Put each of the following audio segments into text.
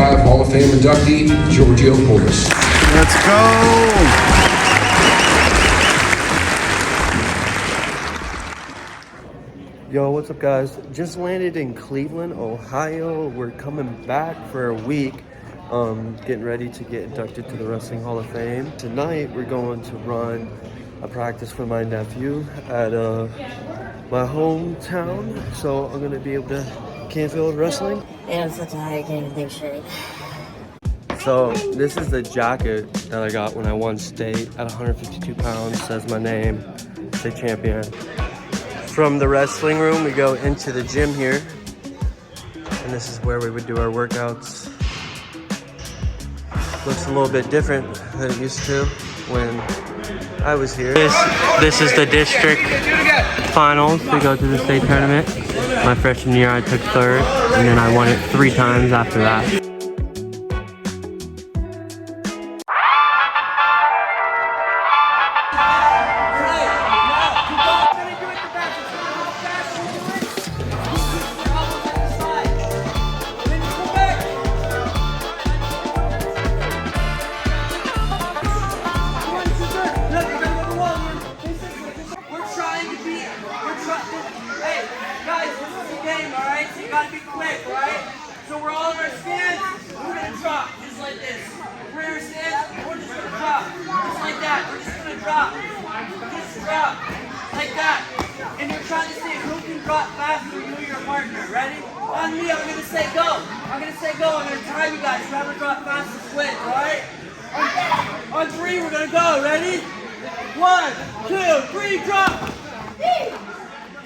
1985 Hall of Fame inductee, Giorgio Poulos. Let's go! Yo, what's up guys? Just landed in Cleveland, Ohio. We're coming back for a week. Getting ready to get inducted to the Wrestling Hall of Fame. Tonight we're going to run a practice for my nephew at my hometown. So I'm gonna be able to Canfield wrestling. And such a high can't even think straight. So this is the jacket that I got when I won state at 152 pounds. Says my name, state champion. From the wrestling room, we go into the gym here. And this is where we would do our workouts. Looks a little bit different than it used to when I was here. This is the district finals. We go to the state tournament. My freshman year, I took third, and then I won it 3 times after that. Hey, guys, this is a game, alright? So you gotta be quick, alright? So we're all in our stance, we're gonna drop, just like this. We're in our stance, we're just gonna drop, just like that. We're just gonna drop, just drop, like that. And you're trying to see who can drop faster, you or your partner. Ready? On me, I'm gonna say go. I'm gonna say go, I'm gonna time you guys. Whoever drop fastest wins, alright? On 3, we're gonna go. Ready? 1, 2, 3, drop!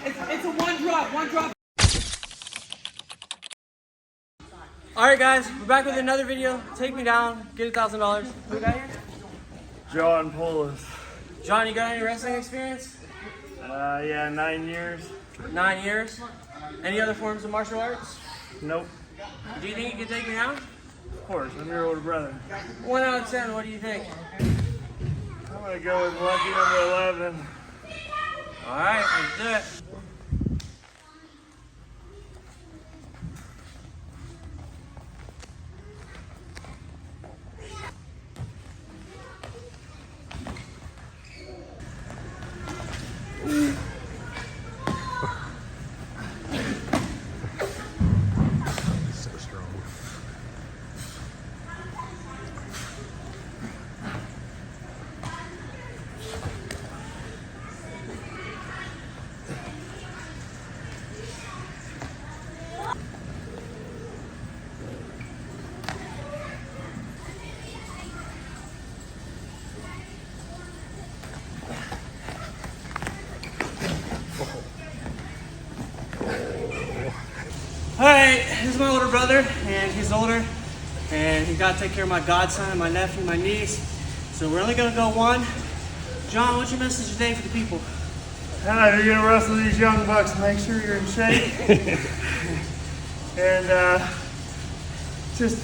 It's a one drop. Alright guys, we're back with another video. Take me down, get $1,000. Who we got here? John Poulos. John, you got any wrestling experience? Yeah, 9 years. 9 years. Any other forms of martial arts? Nope. Do you think you could take me down? Of course, I'm your older brother. 1 out of 10, what do you think? I'm gonna go with lucky number 11. Alright, let's do it. Alright, this is my older brother, and he's older, and he got to take care of my godson, my nephew, my niece. So we're only gonna go 1. John, what's your message today for the people? If you're gonna wrestle these young bucks, make sure you're in shape. And just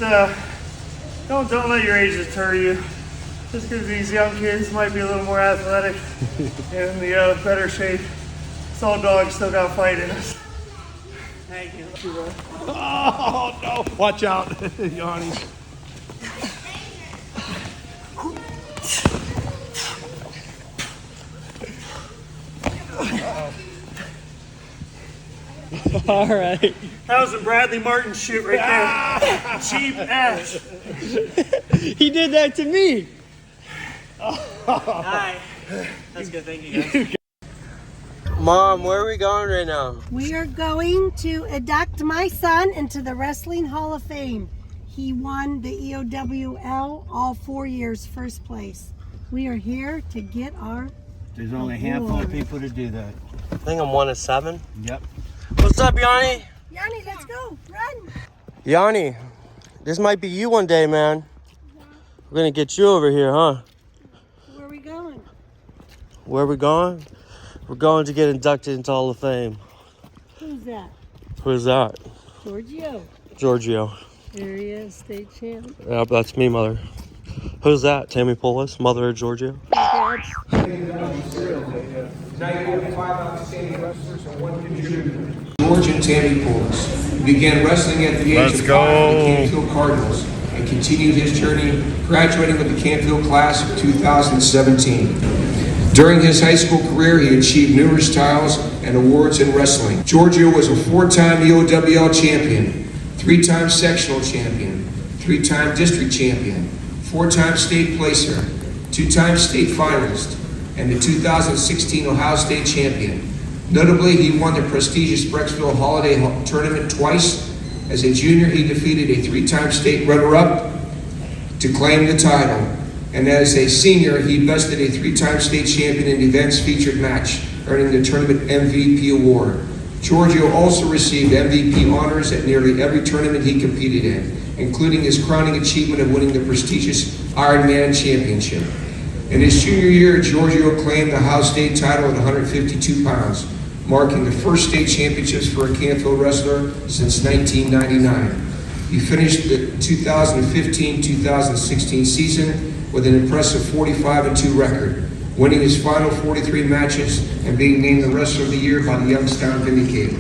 don't let your age deter you. Just because these young kids might be a little more athletic and in the better shape, it's all dogs still got fight in us. Thank you. Oh, no. Watch out, Yanni. All right. That was some Bradley Martin shit right there. Cheap ass. He did that to me. Hi. That's good. Thank you, guys. Mom, where are we going right now? We are going to induct my son into the Wrestling Hall of Fame. He won the EOWL all 4 years, first place. We are here to get our There's only a handful of people to do that. I think I'm 1 of 7. Yep. What's up, Yanni? Yanni, let's go. Run. Yanni, this might be you one day, man. We're gonna get you over here, huh? Where are we going? Where are we going? We're going to get inducted into Hall of Fame. Who's that? Who's that? Giorgio. Giorgio. There he is, state champ. Yep, that's me, mother. Who's that? Tammy Poulos, mother of Giorgio? Dad's. 905 outstanding wrestlers and 1 contributor. George and Tammy Poulos. He began wrestling at the age of 5 with the Canfield Cardinals and continued his journey, graduating with the Canfield class of 2017. During his high school career, he achieved numerous titles and awards in wrestling. Giorgio was a 4-time EOWL champion, 3-time sectional champion, 3-time district champion, 4-time state placer, 2-time state finalist, and the 2016 Ohio State champion. Notably, he won the prestigious Brecksville Holiday Tournament twice. As a junior, he defeated a 3-time state runner-up to claim the title. And as a senior, he bested a 3-time state champion in events featured match, earning the tournament MVP award. Giorgio also received MVP honors at nearly every tournament he competed in, including his crowning achievement of winning the prestigious Ironman Championship. In his junior year, Giorgio claimed the Ohio State title at 152 pounds, marking the first state championships for a Canfield wrestler since 1999. He finished the 2015-2016 season with an impressive 45-2 record, winning his final 43 matches and being named the Wrestler of the Year by the Youngstown Vindicator.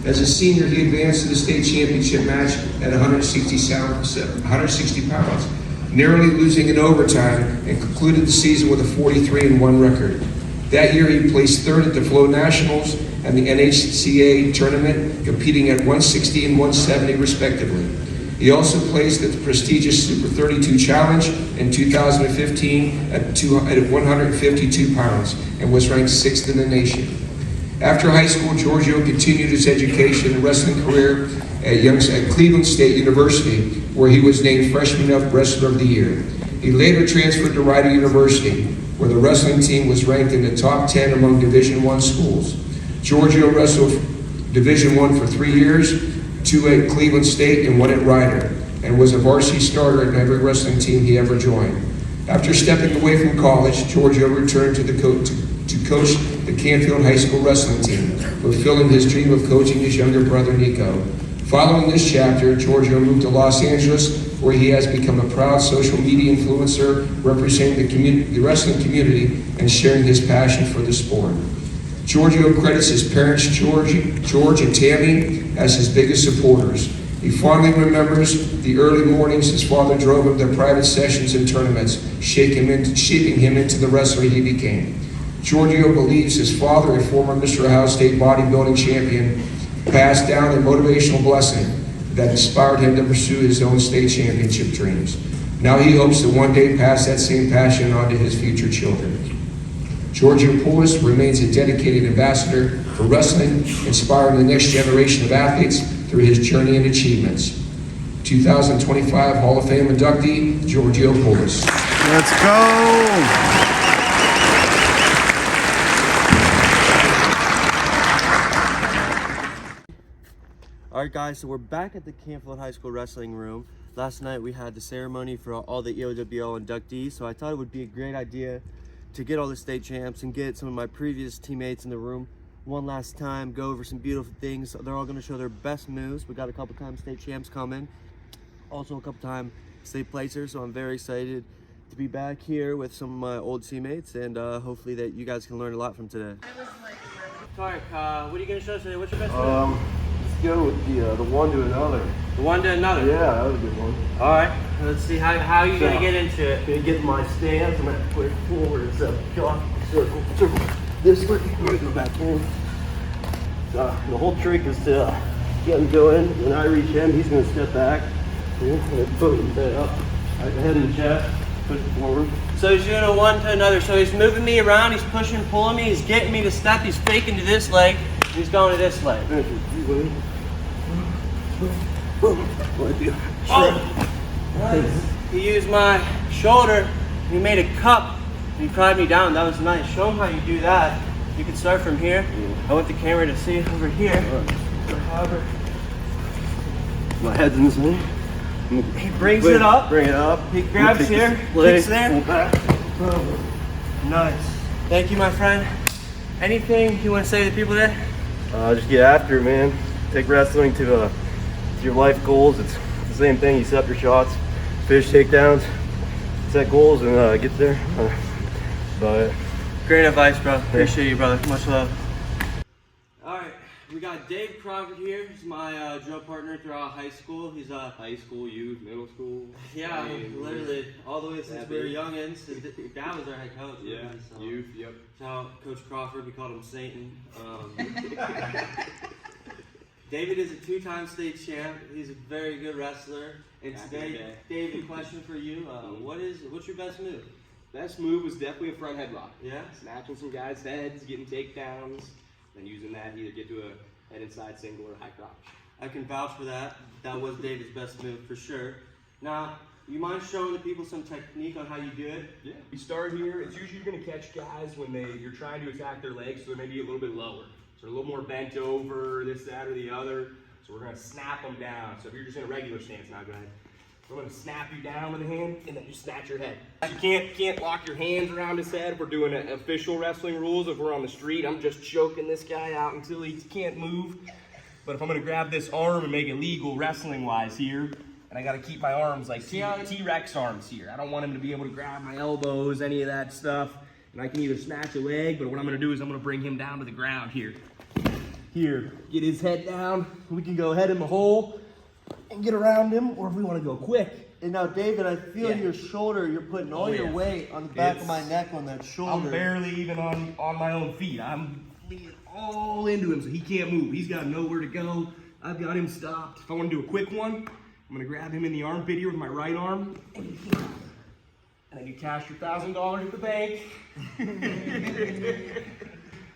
As a senior, he advanced to the state championship match at 160 pounds, narrowly losing in overtime, and concluded the season with a 43-1 record. That year, he placed third at the Flow Nationals and the NHCA tournament, competing at 160 and 170 respectively. He also placed at the prestigious Super 32 Challenge in 2015 at 152 pounds and was ranked 6th in the nation. After high school, Giorgio continued his education and wrestling career at Cleveland State University, where he was named Freshman Wrestler of the Year. He later transferred to Rider University, where the wrestling team was ranked in the top 10 among Division I schools. Giorgio wrestled Division I for 3 years, 2 at Cleveland State and 1 at Rider, and was a varsity starter in every wrestling team he ever joined. After stepping away from college, Giorgio returned to coach the Canfield High School wrestling team, fulfilling his dream of coaching his younger brother Nico. Following this chapter, Giorgio moved to Los Angeles, where he has become a proud social media influencer, representing the wrestling community and sharing his passion for the sport. Giorgio credits his parents, George and Tammy, as his biggest supporters. He fondly remembers the early mornings his father drove him to private sessions and tournaments, shaping him into the wrestler he became. Giorgio believes his father, a former Mr. Ohio State bodybuilding champion, passed down a motivational blessing that inspired him to pursue his own state championship dreams. Now he hopes to one day pass that same passion on to his future children. Giorgio Poulos remains a dedicated ambassador for wrestling, inspiring the next generation of athletes through his journey and achievements. 2025 Hall of Fame inductee, Giorgio Poulos. Let's go! Alright guys, so we're back at the Canfield High School Wrestling Room. Last night we had the ceremony for all the EOWL inductees, so I thought it would be a great idea to get all the state champs and get some of my previous teammates in the room one last time, go over some beautiful things. They're all going to show their best moves. We got a couple times state champs coming, also a couple time state placers, so I'm very excited to be back here with some of my old teammates, and hopefully that you guys can learn a lot from today. Tarek, what are you going to show us today? What's your best move? Let's go with the one to another. The one to another? Yeah, that was a good one. All right, let's see how are you going to get into it. Gonna get my stance. I'm gonna put it forward. It's a circle. This way. I'm gonna go back in. The whole trick is to get him going. When I reach him, he's gonna step back. And boom, up. Right head in the chest. Push it forward. So he's doing a one to another. So he's moving me around. He's pushing, pulling me. He's getting me to step. He's faking to this leg. And he's going to this leg. Oh! Nice. He used my shoulder. He made a cup. He pried me down. That was nice. Show him how you do that. You can start from here. I want the camera to see over here. My head's in this way. He brings it up. Bring it up. He grabs here. Kicks there. Nice. Thank you, my friend. Anything you want to say to the people today? Just get after it, man. Take wrestling to your life goals. It's the same thing. You set up your shots, finish takedowns, set goals, and get there. About it. Great advice, bro. Appreciate you, brother. Much love. All right, We got Dave Crawford here. He's my drill partner throughout high school. He's high school, youth, middle school. yeah, literally all the way since we were youngins. His dad was our head coach. Yeah, so. youth, yep. Shout out Coach Crawford. We called him Satan. David is a 2-time state champ. He's a very good wrestler. And today, David, question for you: what's your best move? Best move was definitely a front headlock. Yeah. Snatching some guys' heads, getting takedowns, then using that to either get to a head inside single or high crotch. I can vouch for that. That was David's best move for sure. Now, you mind showing the people some technique on how you do it? Yeah. We start here. It's usually you're going to catch guys when you're trying to attack their legs, so they may be a little bit lower. So they're a little more bent over, this, that, or the other. So we're going to snap them down. So if you're just in a regular stance now, go ahead. I'm going to snap you down with a hand, and then you snatch your head. You can't lock your hands around his head. We're doing official wrestling rules. If we're on the street, I'm just choking this guy out until he can't move. But if I'm going to grab this arm and make it legal wrestling-wise here, and I got to keep my arms like T-Rex arms here. I don't want him to be able to grab my elbows, any of that stuff. And I can either snatch a leg, but what I'm going to do is I'm going to bring him down to the ground here. Here, get his head down. We can go head in the hole and get around him, or if we want to go quick. And now, David, I feel your shoulder. You're putting all your weight on the back of my neck on that shoulder. I'm barely even on my own feet. I'm leaning all into him, so he can't move. He's got nowhere to go. I've got him stopped. If I want to do a quick one, I'm going to grab him in the armpit here with my right arm. And then you cash your $1,000 at the bank.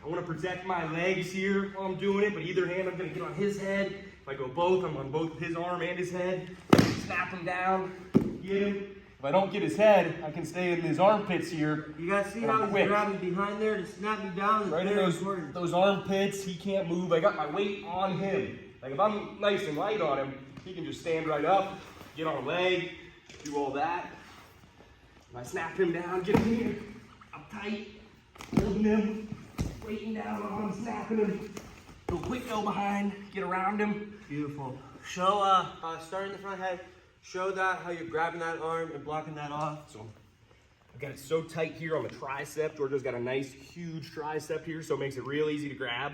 I want to protect my legs here while I'm doing it, but either hand I'm going to get on his head. If I go both, I'm on both his arm and his head. Snap him down, get him. If I don't get his head, I can stay in his armpits here. You guys see how he's grabbing behind there to snap me down? Right in those armpits, he can't move. I got my weight on him. Like if I'm nice and light on him, he can just stand right up, get on a leg, do all that. If I snap him down, get him here, I'm tight, holding him, weighting down on him, snapping him. Go quick, go behind, get around him. Beautiful. Show, starting the front head, show that, how you're grabbing that arm and blocking that off. So I've got it so tight here on the tricep. Georgia's got a nice, huge tricep here, so it makes it real easy to grab.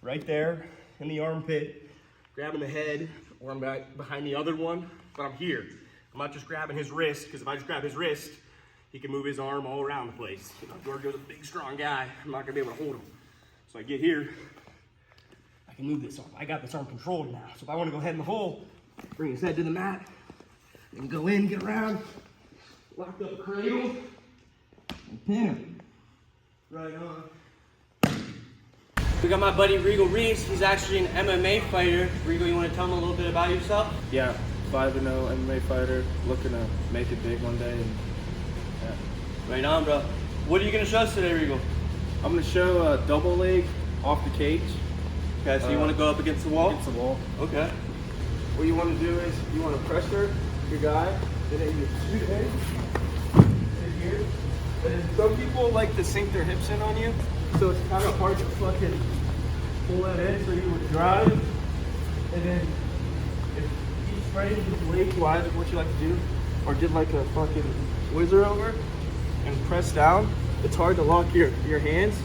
Right there in the armpit, grabbing the head, or I'm behind the other one, but I'm here. I'm not just grabbing his wrist, because if I just grab his wrist, he can move his arm all around the place. You know, Giorgio's a big, strong guy. I'm not gonna be able to hold him. So I get here, I can move this arm. I got this arm controlled now. So if I want to go head in the hole, bring his head to the mat, and go in, get around, lock up the cradle, and pin him. Right on. We got my buddy Regal Reese. He's actually an MMA fighter. Regal, you want to tell him a little bit about yourself? Yeah, 5-0 MMA fighter, looking to make it big one day. And, yeah. Right on, bro. What are you going to show us today, Regal? I'm going to show a double leg off the cage. Okay, so you want to go up against the wall? Against the wall. Okay. What you want to do is you want to pressure your guy, and then you shoot in, sit here. And then some people like to sink their hips in on you, so it's kind of hard to fucking pull that in. So you would drive, and then if he's ready to just lengthwise is what you like to do, or get like a fucking whizzer over and press down. It's hard to lock your hands.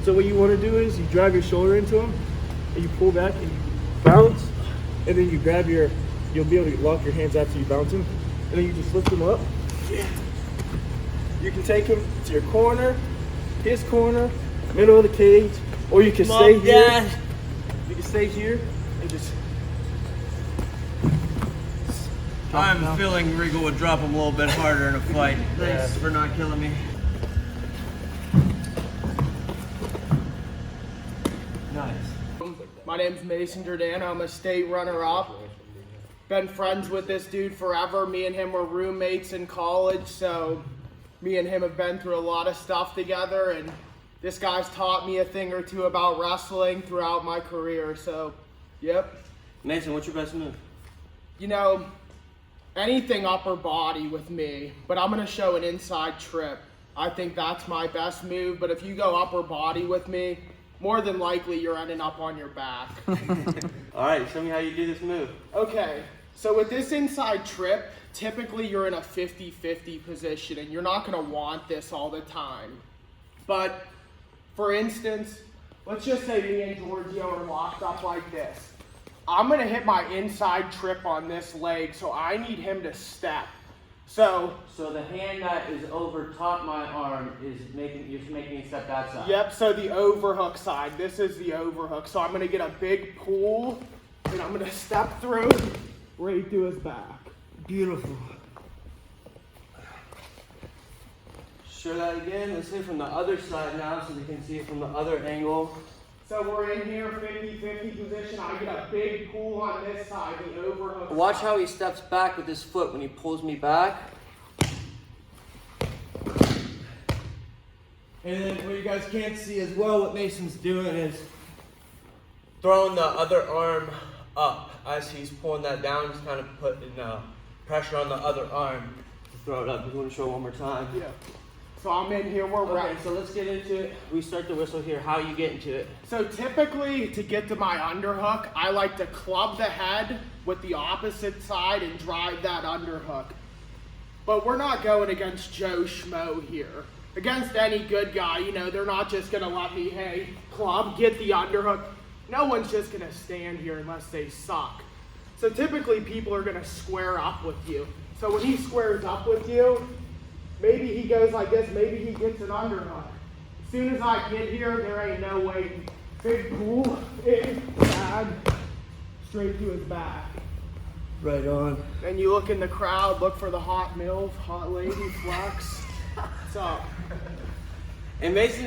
So what you want to do is you drive your shoulder into him, and you pull back and you bounce, and then you grab you'll be able to lock your hands after you bounce him, and then you just lift him up. Yeah. You can take him to your corner, his corner, middle of the cage, or you can stay here. You can stay here and just. I'm feeling Regal would drop him a little bit harder in a fight. Thanks for not killing me. Nice. My name's Mason Jordan. I'm a state runner-up. Been friends with this dude forever. Me and him were roommates in college, so me and him have been through a lot of stuff together, and this guy's taught me a thing or two about wrestling throughout my career, so, yep. Mason, what's your best move? You know, anything upper body with me, but I'm going to show an inside trip. I think that's my best move, but if you go upper body with me, more than likely you're ending up on your back. All right, show me how you do this move. Okay, so with this inside trip, typically you're in a 50-50 position, and you're not going to want this all the time. But, for instance, let's just say me and Giorgio are locked up like this. I'm gonna hit my inside trip on this leg, so I need him to step. So the hand that is over top my arm is making me step that side. yep, so the overhook side. This is the overhook. So I'm gonna get a big pull and I'm gonna step through right to his back. Beautiful. Show that again. Let's hit from the other side now so we can see it from the other angle. So we're in here, 50-50 position. I get a big pull on this side, the overhook Watch side. how he steps back with his foot when he pulls me back. And then what you guys can't see as well, what Mason's doing is throwing the other arm up as he's pulling that down. He's kind of putting pressure on the other arm to throw it up. You want to show it one more time? Yeah. So I'm in here, we're Okay, so let's get into it. We start the whistle here. How you get into it? So typically, to get to my underhook, I like to club the head with the opposite side and drive that underhook. But we're not going against Joe Schmo here. Against any good guy, you know, they're not just gonna let me, hey, club, get the underhook. No one's just gonna stand here unless they suck. So typically, people are gonna square up with you. So when he squares up with you, maybe he goes like this, maybe he gets an underhook. As soon as I get here, there ain't no way. Big pull, in, bag, straight to his back. Right on. Then you look in the crowd, look for the hot MILF, hot lady, flex. What's up? And Mason,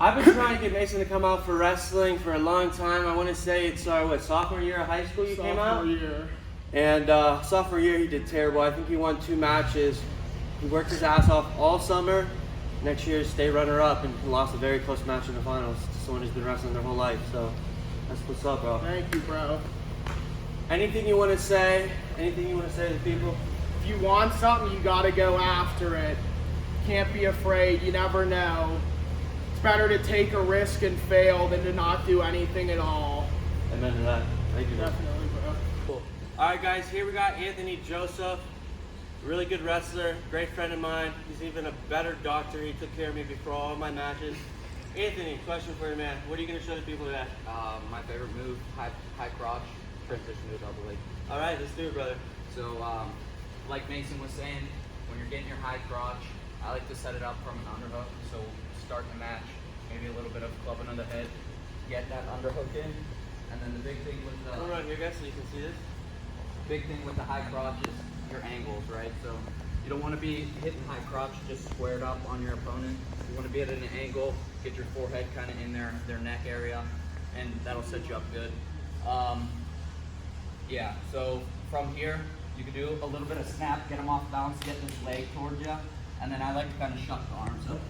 I've been trying to get Mason to come out for wrestling for a long time. I want to say it's sophomore year of high school you came out? Sophomore year. And sophomore year he did terrible. I think he won 2 matches. He worked his ass off all summer. Next year, state runner-up, and lost a very close match in the finals to someone who's been wrestling their whole life. So that's what's up, bro. Thank you, bro. Anything you want to say? Anything you want to say to the people? If you want something, you gotta go after it. Can't be afraid, you never know. It's better to take a risk and fail than to not do anything at all. Amen to that. Thank you, bro. Definitely, bro. Cool. All right, guys, here we got Anthony Joseph. Really good wrestler, great friend of mine. He's even a better doctor. He took care of me before all my matches. Anthony, question for you, man. What are you going to show the people today? My favorite move, high crotch, transition to a double leg. All right, let's do it, brother. So, like Mason was saying, when you're getting your high crotch, I like to set it up from an underhook. So, start the match, maybe a little bit of clubbing on the head, get that underhook in, and then the big thing with the Come around here, guys, so you can see this. big thing with the high crotch is your angles, right? So you don't want to be hitting high crotch just squared up on your opponent. You want to be at an angle, get your forehead kind of in their neck area, and that'll set you up good. Yeah, so from here, you can do a little bit of snap, get them off balance, get this leg towards you, and then I like to kind of shut the arms up.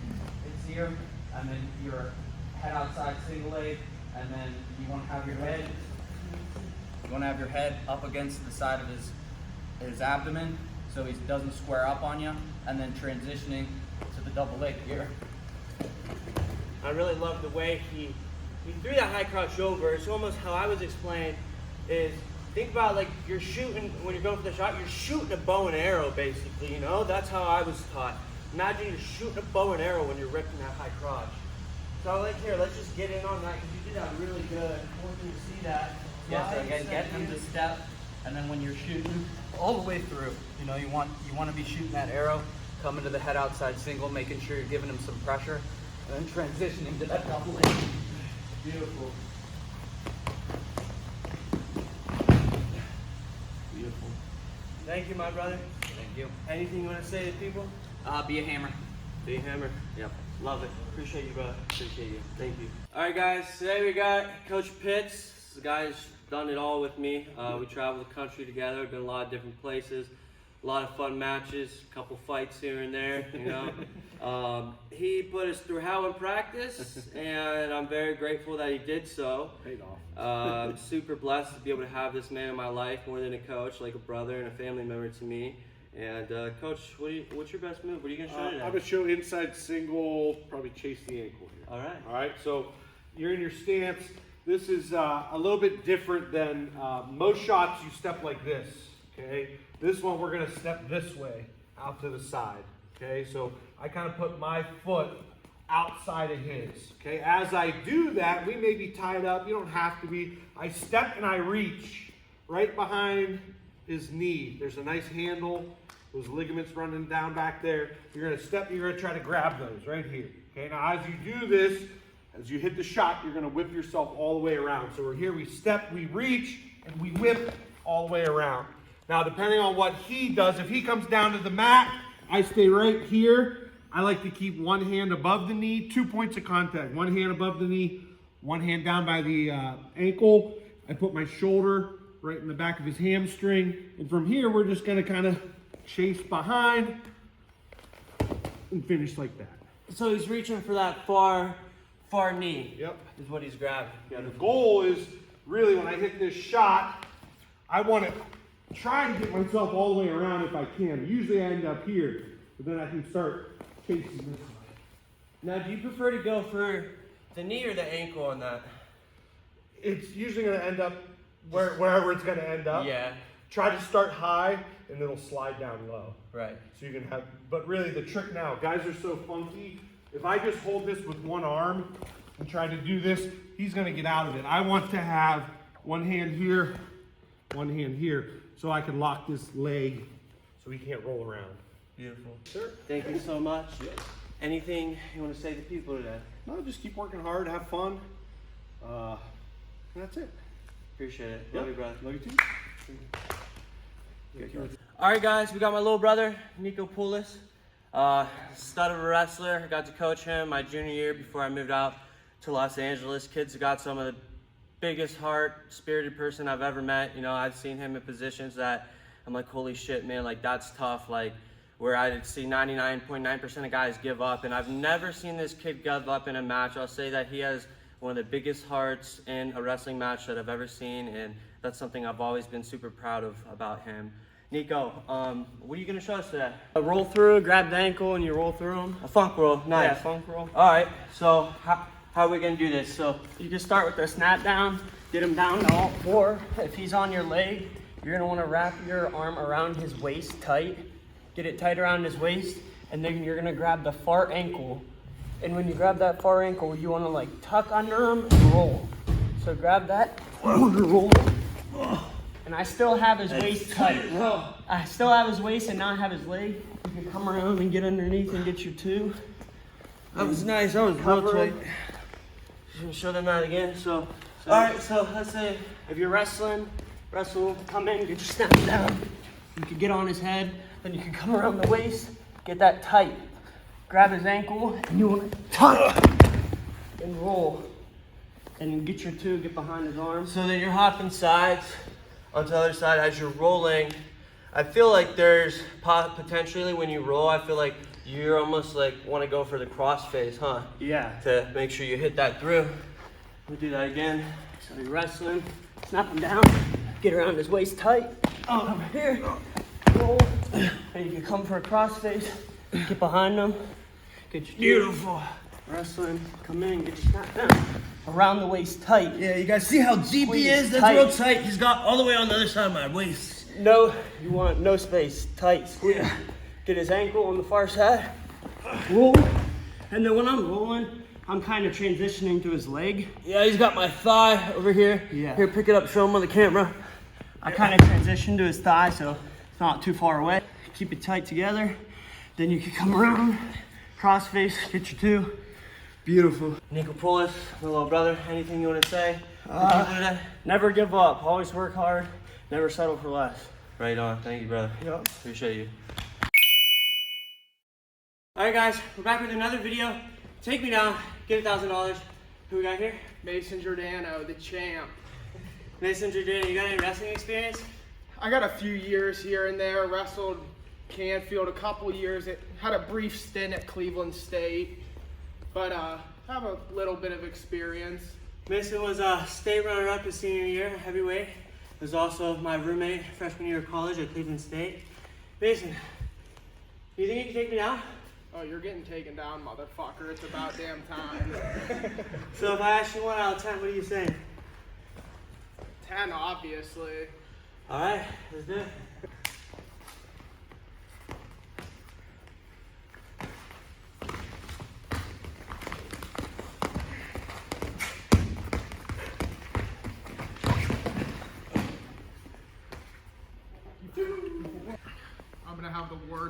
It's here, and then your head outside single leg, and then you want to have your head up against the side of his abdomen so he doesn't square up on you, and then transitioning to the double leg here. I really love the way he threw that high crotch over. It's almost how I was explained is, think about like you're shooting, when you're going for the shot, you're shooting a bow and arrow basically, you know? That's how I was taught. Imagine you're shooting a bow and arrow when you're ripping that high crotch. So like here, let's just get in on that because you did that really good. I want you to see that. Yeah, so again, get him to step, and then when you're shooting all the way through, you know, you want to be shooting that arrow, coming to the head outside single, making sure you're giving him some pressure, and then transitioning to that double leg. Beautiful. Beautiful. Thank you, my brother. Thank you. Anything you want to say to people? Be a hammer. Be a hammer. Yep. Love it. Appreciate you, brother. Appreciate you. Thank you. All right, guys. Today we got Coach Pitts. The guy's done it all with me. We traveled the country together. Been a lot of different places. A lot of fun matches. A couple fights here and there. You know. He put us through hell in practice, and I'm very grateful that he did so. Paid off. Super blessed to be able to have this man in my life, more than a coach, like a brother and a family member to me. And Coach, what's your best move? What are you gonna show today? I'm gonna show inside single, probably chase the ankle here. All right. All right. So you're in your stance. This is a little bit different than most shots. You step like this. Okay. This one we're gonna step this way out to the side. Okay. So I kind of put my foot outside of his. Okay, as I do that, we may be tied up. You don't have to be. I step and I reach right behind his knee. There's a nice handle. Those ligaments running down back there. You're gonna step, you're gonna try to grab those right here. Okay, now as you do this, as you hit the shot, you're gonna whip yourself all the way around. So we're here, we step, we reach, and we whip all the way around. Now, depending on what he does, if he comes down to the mat, I stay right here. I like to keep one hand above the knee, 2 points of contact. One hand above the knee, one hand down by the ankle. I put my shoulder right in the back of his hamstring. And from here, we're just gonna kind of chase behind and finish like that. So he's reaching for that far knee. Yep. Is what he's grabbing. Yeah, the goal is really when I hit this shot, I want to try to get myself all the way around if I can. Usually I end up here, but then I can start chasing this way. Now, do you prefer to go for the knee or the ankle on that? It's usually going to end up wherever it's going to end up. Yeah. Try to start high and it'll slide down low. Right. So you can have, but really the trick now, guys are so funky. If I just hold this with one arm and try to do this, he's going to get out of it. I want to have one hand here, so I can lock this leg so he can't roll around. Beautiful. Sure. Thank you so much. Anything you want to say to people today? No, just keep working hard, have fun. And that's it. Appreciate it. Yep. Love you, brother. Love you too. All right, guys, we got my little brother, Nico Poulos. Stud of a wrestler. I got to coach him my junior year before I moved out to Los Angeles. Kid's got some of the biggest heart, spirited person I've ever met. You know, I've seen him in positions that I'm like, holy shit, man, like that's tough. Like where I see 99.9% of guys give up, and I've never seen this kid give up in a match. I'll say that he has one of the biggest hearts in a wrestling match that I've ever seen, and that's something I've always been super proud of about him. Nico, what are you gonna show us today? A roll through, grab the ankle, and you roll through them. A funk roll, nice. Yeah, funk roll. All right, so how are we gonna do this? So You can start with the snap down, get him down to all four. If he's on your leg, you're gonna wanna wrap your arm around his waist tight. Get it tight around his waist, and then you're gonna grab the far ankle. And when you grab that far ankle, you wanna like tuck under him and roll. So grab that, roll. And I still have his waist tight. I still have his waist and not have his leg. You can come around and get underneath and get your two. that was nice. That was real tight. Just gonna show them that again. So all right. So let's say if you're wrestling, come in, get your snap down. You can get on his head, then you can come around the waist, get that tight. Grab his ankle, and you want to tuck and roll, and get your two. Get behind his arm. So then you're hopping sides onto the other side as you're rolling. I feel like there's potentially when you roll, I feel like you're almost like want to go for the crossface, huh? Yeah. To make sure you hit that through. We'll do that again. So you're wrestling, snap him down, get around his waist tight, over here, roll, and you can come for a crossface, get behind him, get your beautiful wrestling, come in, get your snap down, around the waist tight. Yeah, you guys see how deep he is? That's Tight. real tight. He's got all the way on the other side of my waist. No, you want no space, tight, squeeze. Yeah. Get his ankle on the far side, roll, and then when I'm rolling, I'm kind of transitioning to his leg. Yeah, he's got my thigh over here. Yeah. Here, pick it up, show him on the camera. I kind of transition to his thigh, so it's not too far away. Keep it tight together. Then you can come around, crossface, get your two. Beautiful. Nico Poulos, my little brother, anything you want to say? Never give up. Always work hard. Never settle for less. Right on. Thank you, brother. Yep. Appreciate you. All right, guys, we're back with another video. Take me down, get $1,000. Who we got here? Mason Giordano, the champ. Mason Giordano, you got any wrestling experience? I got a few years here and there. Wrestled Canfield a couple years. It had a brief stint at Cleveland State, but have a little bit of experience. Mason was a state runner-up his senior year, heavyweight. Was also my roommate freshman year of college at Cleveland State. Mason, do you think you can take me down? Oh, you're getting taken down, motherfucker. It's about damn time. So if I ask you 1 out of 10, what do you say? 10, obviously. All right, let's do it.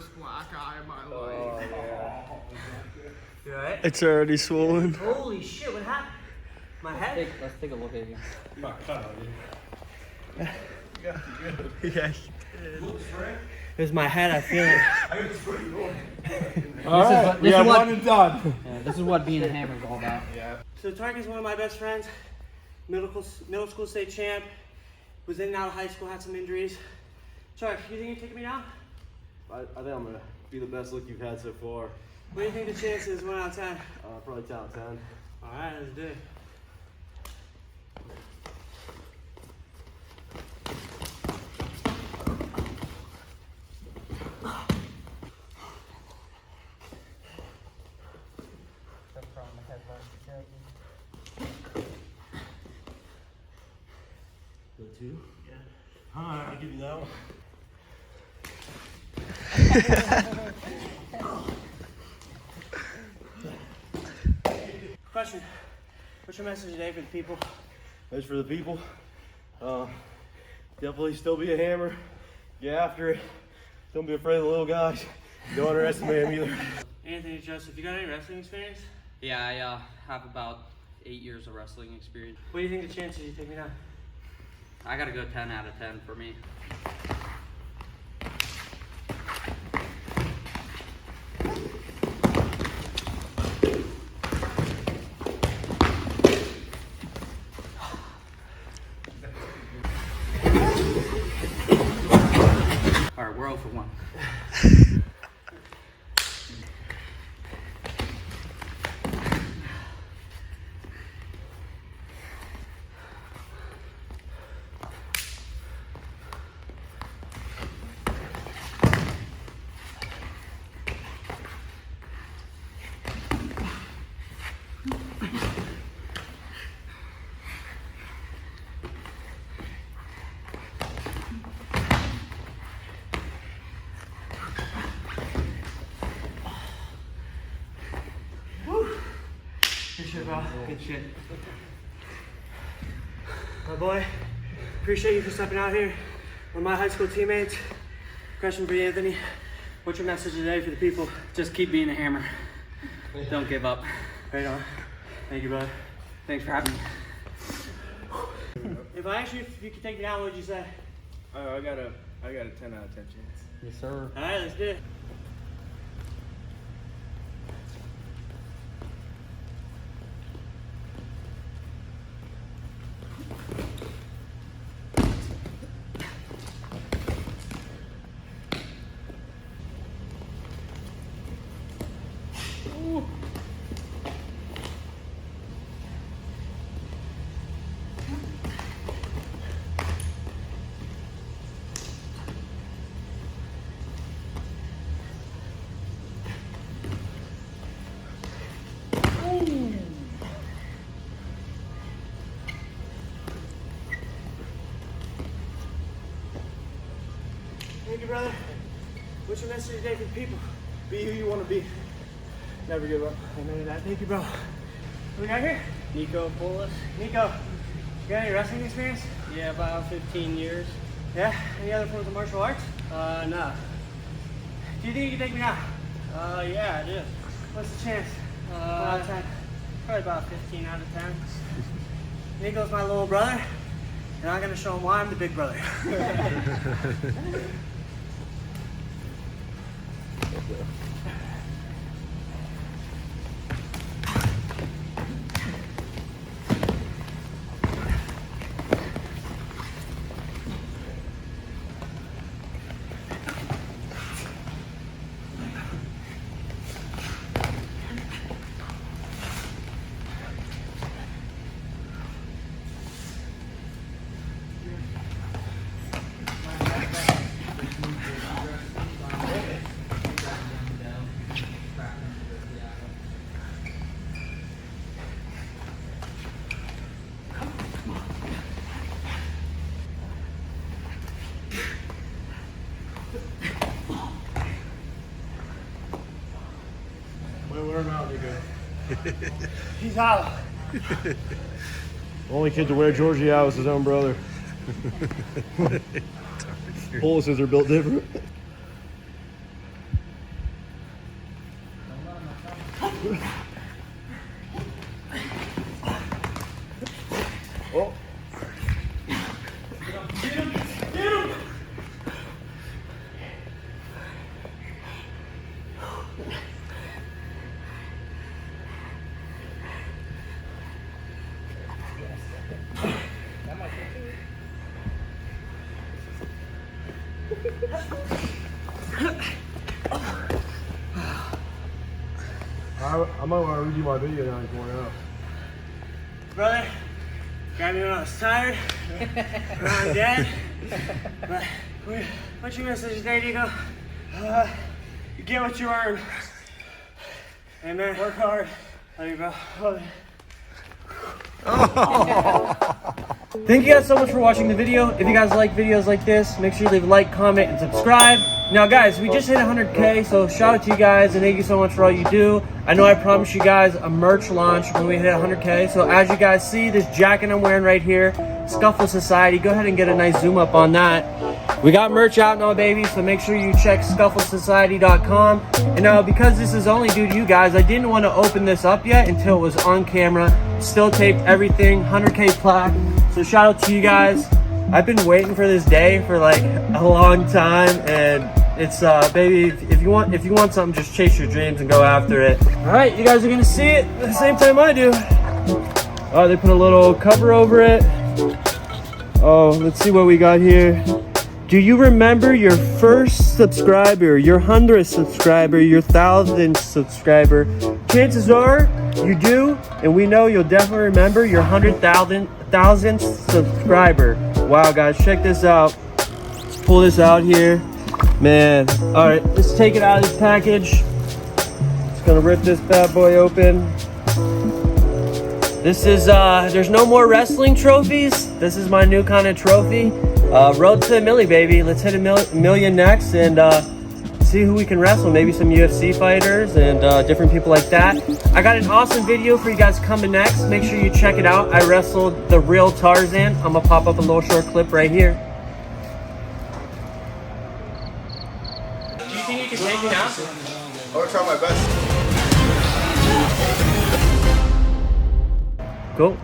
worst black eye of my life. You alright? It's already swollen. Holy shit, what happened? My head? Let's take a look at you. Yes. It was my head, I feel it. One and done. Yeah, this is what being a hammer is all about. So Tarkin's one of my best friends, middle school state champ, was in and out of high school, had some injuries. Chark, you think you're taking me down? I think I'm gonna be the best look you've had so far. What do you think the chance is, 1 out of 10? Probably 10 out of 10. Alright, let's do it. Go 2? Yeah. Alright, I'll give you that one. Question. What's your message today for the people? As for the people, definitely still be a hammer. Get after it. Don't be afraid of the little guys. Don't underestimate them either. Anthony, Joseph, you got any wrestling experience? Yeah, I have about 8 years of wrestling experience. What do you think the chances you take me down? I gotta go 10 out of 10 for me. All right, we're 0 for 1. Good shit, bro. Good shit. My boy, appreciate you for stepping out here. One of my high school teammates. Question for you, Anthony. What's your message today for the people? Just keep being a hammer. Don't give up. Right on. Thank you, brother. Thanks for having me. If I asked you if you could take me down, what would you say? I got a 10 out of 10 chance. Yes, sir. All right, let's do it. Thank you, brother. What's your message today for the people? Be who you want to be. Never give up. Amen to that. Thank you, bro. What we got here? Nico Polis. Nico, you got any wrestling experience? Yeah, about 15 years. Yeah? Any other forms of martial arts? No. Do you think you can take me down? Yeah, I do. What's the chance? 1 out of 10. Probably about 15 out of 10. Nico's my little brother, and I'm gonna show him why I'm the big brother. He's out. Only kid to wear Georgie out was his own brother. Polises are built different. I might want to redo my video now if you want to. Brother, got me when I was tired, around dead. But what's your message today, Diego? You get what you earn. Amen. Work hard. Love you, bro. Love you. Thank you guys so much for watching the video. If you guys like videos like this, make sure you leave a like, comment, and subscribe. Now guys, we just hit 100K, so shout out to you guys and thank you so much for all you do. I know I promised you guys a merch launch when we hit 100K, so as you guys see, this jacket I'm wearing right here, Scuffle Society, go ahead and get a nice zoom up on that. We got merch out now, baby, so make sure you check scufflesociety.com. And now, because this is only due to you guys, I didn't want to open this up yet until it was on camera. Still taped everything, 100K plaque. So shout out to you guys. I've been waiting for this day for like a long time, and it's baby, if you want something, just chase your dreams and go after it. All right, you guys are gonna see it at the same time I do. Oh, they put a little cover over it. Oh, let's see what we got here. Do you remember your first subscriber, your 100th subscriber, your 1000th subscriber? Chances are you do, and we know you'll definitely remember your 100,000th subscriber. Wow, guys, check this out. Let's pull this out here. Man, all right, let's take it out of this package. Just gonna rip this bad boy open. This is, there's no more wrestling trophies. This is my new kind of trophy. Road to a milli, baby. Let's hit a million next and see who we can wrestle. Maybe some UFC fighters and different people like that. I got an awesome video for you guys coming next. Make sure you check it out. I wrestled the real Tarzan. I'm gonna pop up a little short clip right here. Do you think you can take me now? I will try my best. Go.